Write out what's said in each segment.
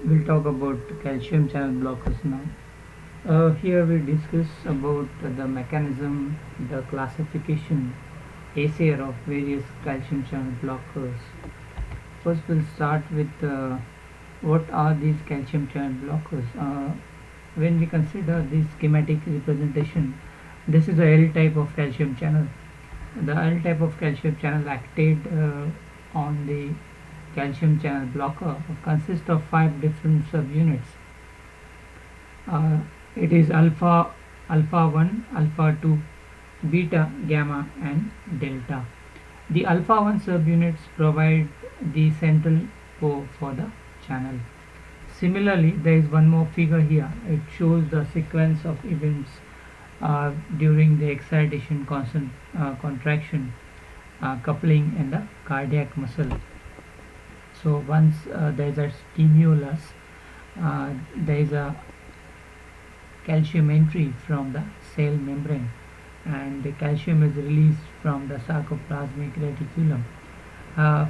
We'll talk about calcium channel blockers now. Here we discuss about the mechanism, the classification, ACR of various calcium channel blockers. First, we'll start with what are these calcium channel blockers. When we consider this schematic representation, this is a L type of calcium channel. The L type of calcium channel acted on the calcium channel blocker consists of 5 different subunits. Uh, it is alpha 1, alpha 2, beta, gamma, and delta. The alpha 1 subunits provide the central core for the channel. Similarly, there is one more figure here. It shows the sequence of events during the excitation, contraction, coupling, and the cardiac muscle. So once there is a stimulus, there is a calcium entry from the cell membrane, and the calcium is released from the sarcoplasmic reticulum.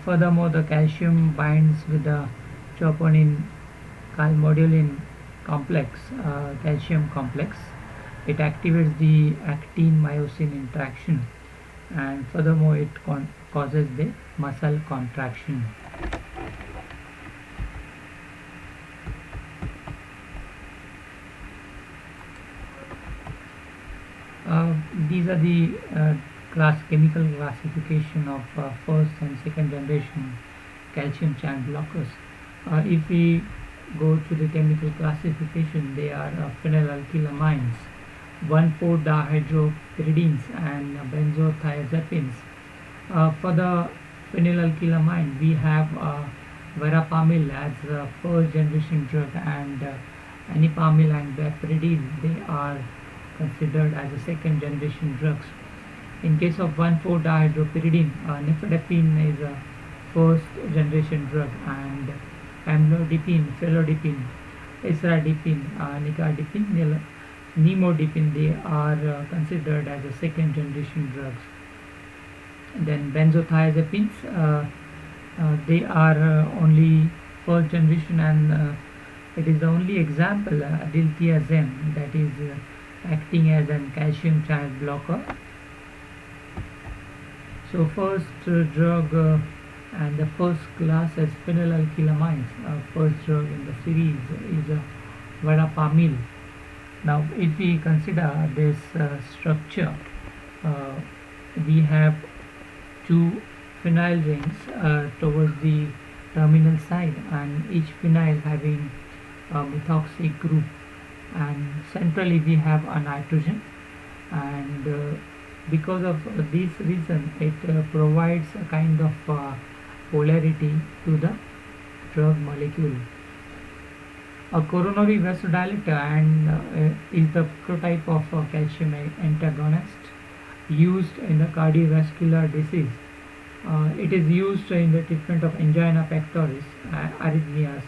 Furthermore, the calcium binds with the troponin calmodulin complex, calcium complex. It activates the actin myosin interaction, and furthermore it causes the muscle contraction. These are the chemical classification of first and second generation calcium channel blockers. If we go to the chemical classification, they are phenylalkylamines, 1,4-dihydropyridines, and benzothiazepines. For the phenylalkylamine, we have verapamil as a first generation drug, and anipamil and piperidine, they are considered as a second generation drugs. In case of 1,4-dihydropyridine, nifedipine is a first generation drug, and amlodipine, felodipine, isradipine, nicardipine, nimodipine, they are considered as a second generation drugs. Then benzothiazepines, they are only first generation, and it is the only example, diltiazem, that is acting as a calcium channel blocker. So first drug and the first class as phenylalkylamines, first drug in the series is verapamil. Now if we consider this structure, we have two phenyl rings towards the terminal side, and each phenyl having a methoxy group, and centrally we have a nitrogen, and because of this reason it provides a kind of polarity to the drug molecule. A coronary vasodilator and is the prototype of a calcium antagonist used in the cardiovascular disease. It is used in the treatment of angina pectoris, arrhythmias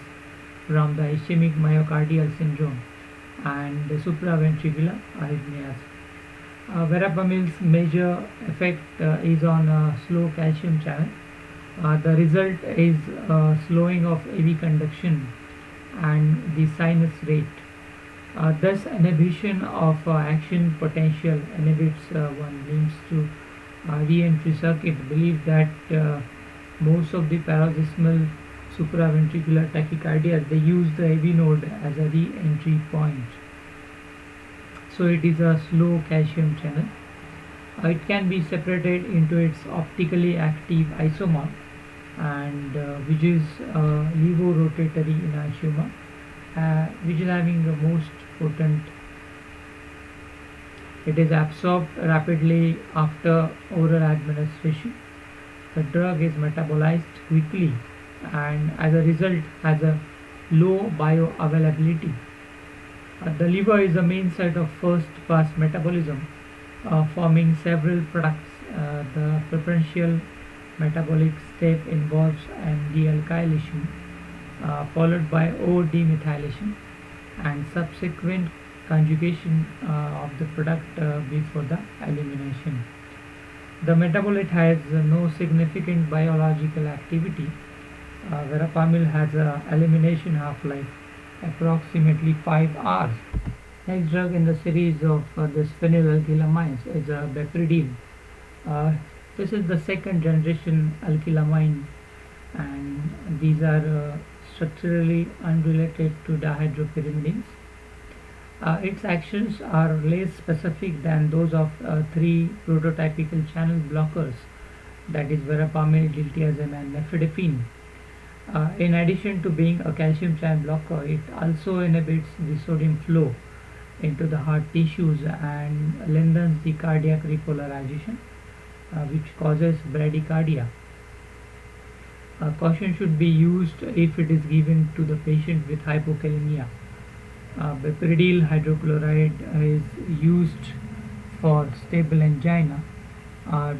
from the ischemic myocardial syndrome, and the supraventricular arrhythmias. Verapamil's major effect is on slow calcium channel. The result is slowing of AV conduction and the sinus rate. Thus, inhibition of action potential inhibits one leads to re-entry circuit. Believe that most of the paroxysmal supraventricular tachycardia, they use the AV node as a re-entry point. So it is a slow calcium channel. It can be separated into its optically active isomer, and which is levorotatory enantiomer, which is having the most potent. It is absorbed rapidly after oral administration. The drug is metabolized quickly, and as a result has a low bioavailability. The liver is the main site of first pass metabolism, forming several products. The preferential metabolic step involves an dealkylation, followed by O-demethylation, and subsequent conjugation of the product before the elimination. The metabolite has no significant biological activity. Verapamil has a elimination half-life approximately 5 hours. Next drug in the series of this phenylalkylamines is Bepredil. Uh, this is the second generation alkylamine, and these are structurally unrelated to dihydropyrimidines. Its actions are less specific than those of three prototypical channel blockers, that is verapamil, diltiazem and nifedipine. In addition to being a calcium channel blocker, it also inhibits the sodium flow into the heart tissues and lengthens the cardiac repolarization, which causes bradycardia. Caution should be used if it is given to the patient with hypokalemia. Bepredil hydrochloride is used for stable angina.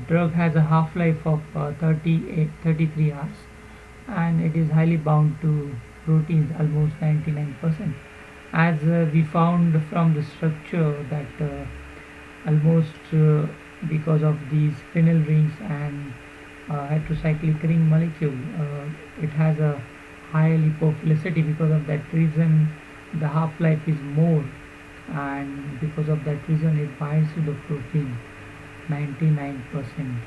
Drug has a half-life of 33 hours, and it is highly bound to proteins, almost 99%. As we found from the structure that almost because of these phenyl rings and heterocyclic ring molecule, it has a high lipophilicity. Because of that reason, the half-life is more, and because of that reason, it binds to the protein 99%.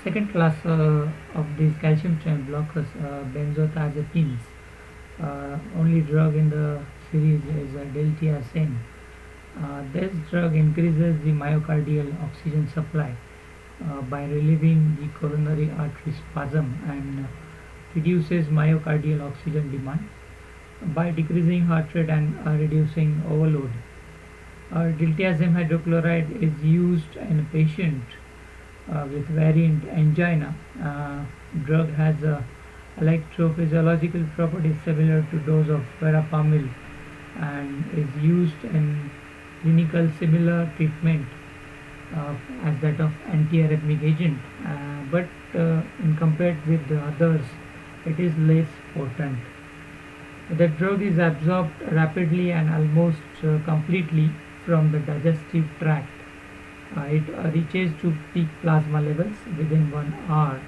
Second class of these calcium channel blockers, benzodiazepines. Only drug in the series is diltiazem. This drug increases the myocardial oxygen supply by relieving the coronary artery spasm and reduces myocardial oxygen demand by decreasing heart rate and reducing overload. Diltiazem hydrochloride is used in a patient with variant angina. Drug has electrophysiological properties similar to those of verapamil and is used in clinical similar treatment as that of antiarrhythmic agent, but in compared with the others, it is less potent. The drug is absorbed rapidly and almost completely from the digestive tract. It reaches to peak plasma levels within 1 hour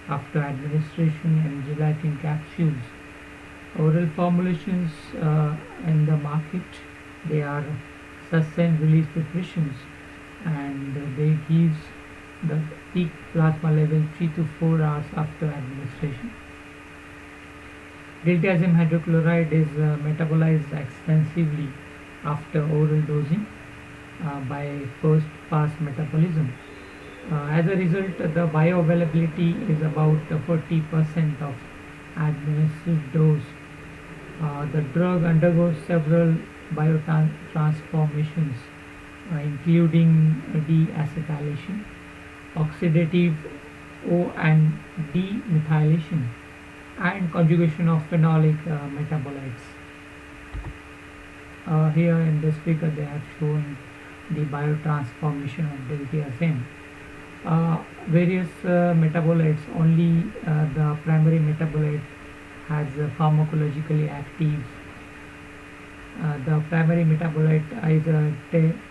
after administration in gelatin capsules. Oral formulations in the market, they are sustained release preparations, and they gives the peak plasma level 3 to 4 hours after administration. Diltiazem hydrochloride is metabolized extensively after oral dosing by first pass metabolism. As a result, the bioavailability is about 40% of administered dose. The drug undergoes several biotransformations, including deacetylation, oxidative O and demethylation, and conjugation of phenolic metabolites. Here in this figure they have shown the biotransformation of diltiazem. Various metabolites, only the primary metabolite has pharmacologically active. The primary metabolite is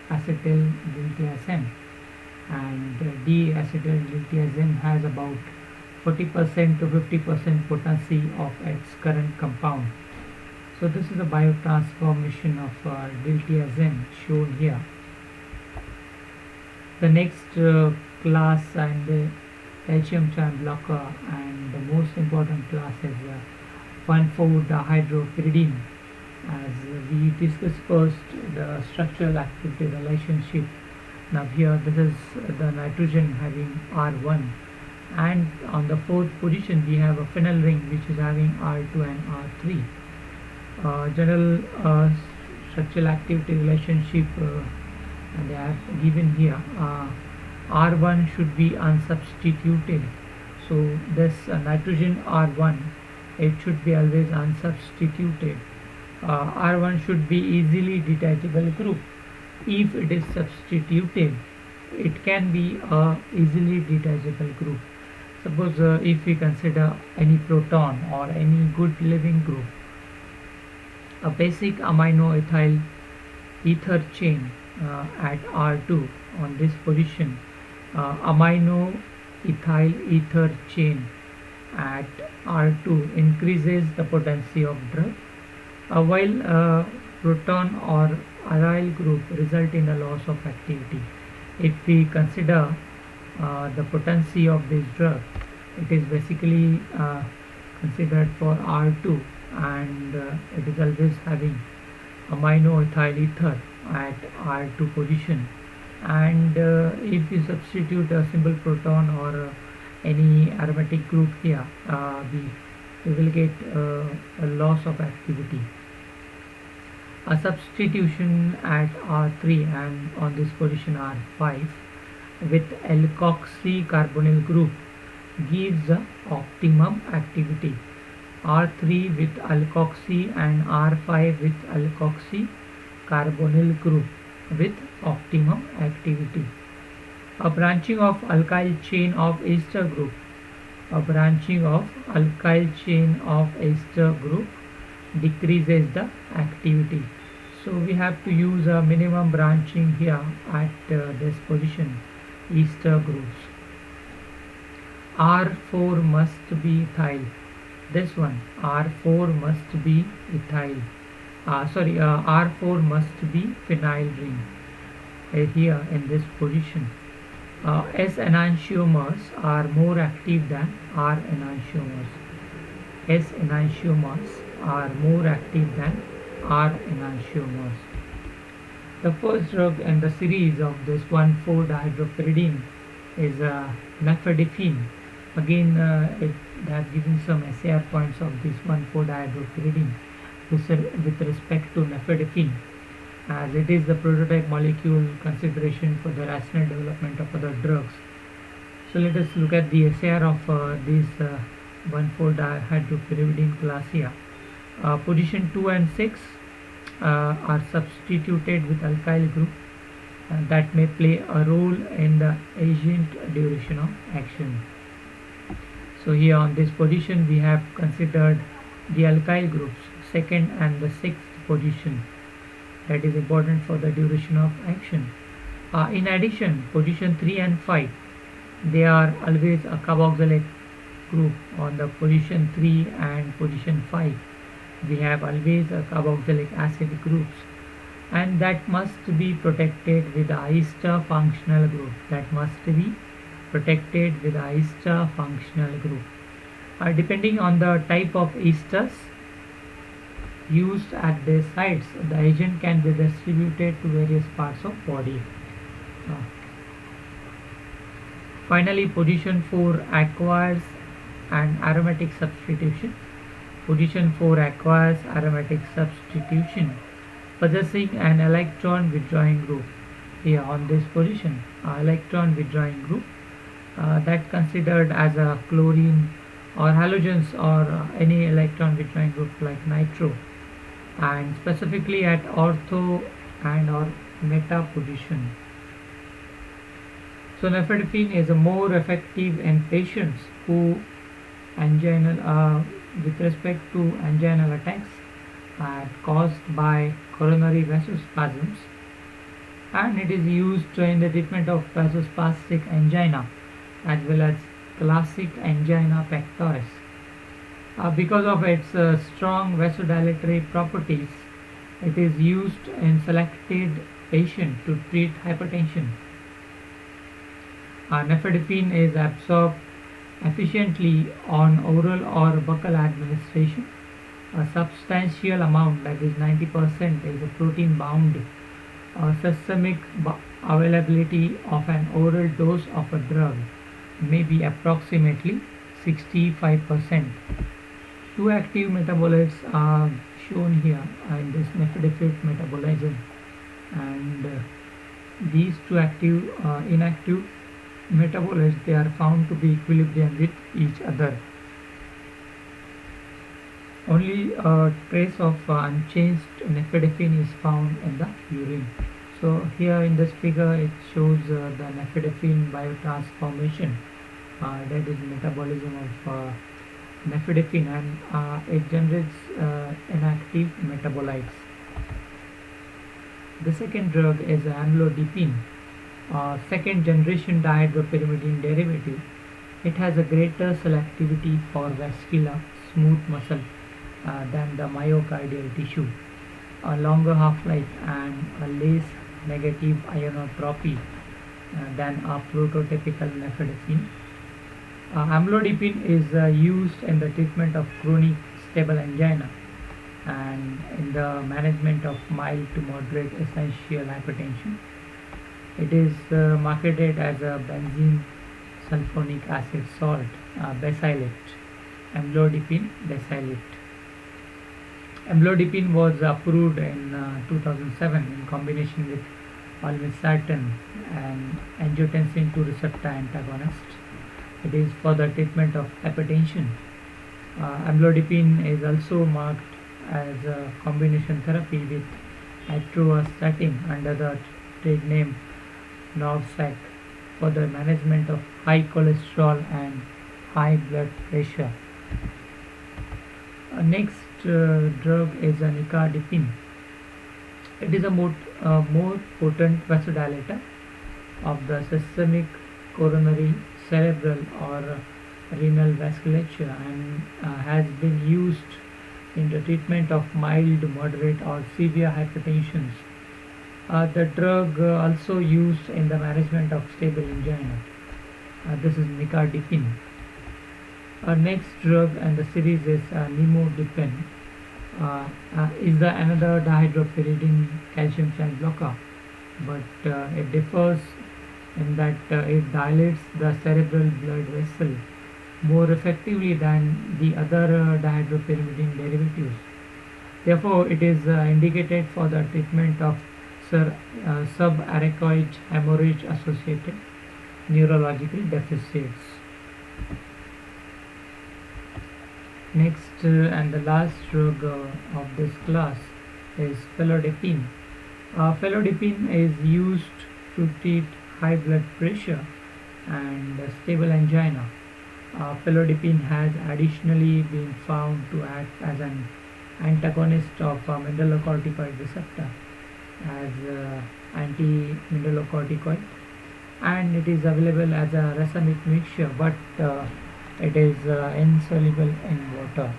acetyl diltiazem, and D-acetyl diltiazem has about 40% to 50% potency of its current compound. So this is the biotransformation of diltiazem shown here. The next class and calcium channel blocker, and the most important class is 1,4-dihydropyridine. As we discussed first the structural activity relationship. Now here this is the nitrogen having R1, and on the fourth position we have a phenyl ring which is having R2 and R3. General structural activity relationship they have given here. R1 should be unsubstituted, so this nitrogen R1, it should be always unsubstituted. R1 should be easily detachable group. If it is substituted, it can be a easily detachable group. Suppose if we consider any proton or any good living group, a basic amino ethyl ether chain at R2 on this position, amino ethyl ether chain at R2 increases the potency of drug, while proton or aryl group result in a loss of activity. If we consider the potency of this drug, it is basically considered for R2, and it is always having amino ethyl ether at R2 position, and if you substitute a simple proton or any aromatic group here, we will get a loss of activity. A substitution at R3 and on this position R5 with alkoxy carbonyl group gives the optimum activity. R3 with alkoxy and R5 with alkoxy carbonyl group with optimum activity. A branching of alkyl chain of ester group. A branching of alkyl chain of ester group decreases the activity. So we have to use a minimum branching here at this position, ester groups. R4 must be ethyl. This one, R4 must be ethyl. R4 must be phenyl ring here in this position. S enantiomers are more active than R enantiomers. S enantiomers are more active than R enantiomers. The first drug in the series of this 1,4-dihydropyridine is nifedipine. Again, they have given some SAR points of this 1,4-dihydropyridine with respect to nifedipine, as it is the prototype molecule consideration for the rational development of other drugs. So let us look at the SAR of this 1,4-dihydropyridine class here. Position 2 and 6 are substituted with alkyl group that may play a role in the agent duration of action. So here on this position we have considered the alkyl groups, second and the sixth position. That is important for the duration of action. In addition, position 3 and 5, they are always a carboxylic group. On the position 3 and position 5, we have always a carboxylic acid groups, and that must be protected with a ester functional group. That must be protected with a ester functional group. Depending on the type of esters used at their sites, the agent can be distributed to various parts of body. Finally, position 4 acquires an aromatic substitution. Position 4 acquires aromatic substitution possessing an electron withdrawing group. Here on this position, electron withdrawing group that considered as a chlorine or halogens or any electron withdrawing group like nitro, and specifically at ortho and or meta position. So nifedipine is more effective in patients who anginal with respect to anginal attacks caused by coronary vasospasms, and it is used in the treatment of vasospastic angina as well as classic angina pectoris. Because of its strong vasodilatory properties, it is used in selected patients to treat hypertension. Nifedipine is absorbed efficiently on oral or buccal administration. A substantial amount, that is 90%, is a protein bound. Systemic availability of an oral dose of a drug may be approximately 65%. Two active metabolites are shown here in this nifedipine metabolism, and these two inactive metabolites, they are found to be equilibrium with each other. Only a trace of unchanged nifedipine is found in the urine. So here in this figure it shows the nifedipine biotransformation, that is metabolism of nifedipine, and it generates inactive metabolites. The second drug is amlodipine, second generation dihydropyrimidine derivative. It has a greater selectivity for vascular, smooth muscle than the myocardial tissue, a longer half-life, and a less negative ionotropy than a prototypical nifedipine. Amlodipine is used in the treatment of chronic stable angina and in the management of mild to moderate essential hypertension. It is marketed as a benzene sulfonic acid salt, Besylate, amlodipine Besylate. Amlodipine was approved in 2007 in combination with olmesartan, an angiotensin II receptor antagonist. It is for the treatment of hypertension. Amlodipine is also marked as a combination therapy with atorvastatin under the trade name Norvasc for the management of high cholesterol and high blood pressure. Next drug is nicardipine. It is a more potent vasodilator of the systemic, coronary, cerebral, or renal vasculature and has been used in the treatment of mild, moderate, or severe hypertension. The drug also used in the management of stable angina. This is nicardipine. Our next drug in the series is nimodipine. Is the another dihydropyridine calcium channel blocker, but it differs in that it dilates the cerebral blood vessel more effectively than the other dihydropyrimidine derivatives. Therefore, it is indicated for the treatment of subanechoic hemorrhage associated neurological deficits. Next and the last drug of this class is felodipine. Felodipine is used to treat high blood pressure and stable angina. Felodipine has additionally been found to act as an antagonist of mineralocorticoid receptor as anti-mineralocorticoid, and it is available as a racemic mixture, but it is insoluble in water.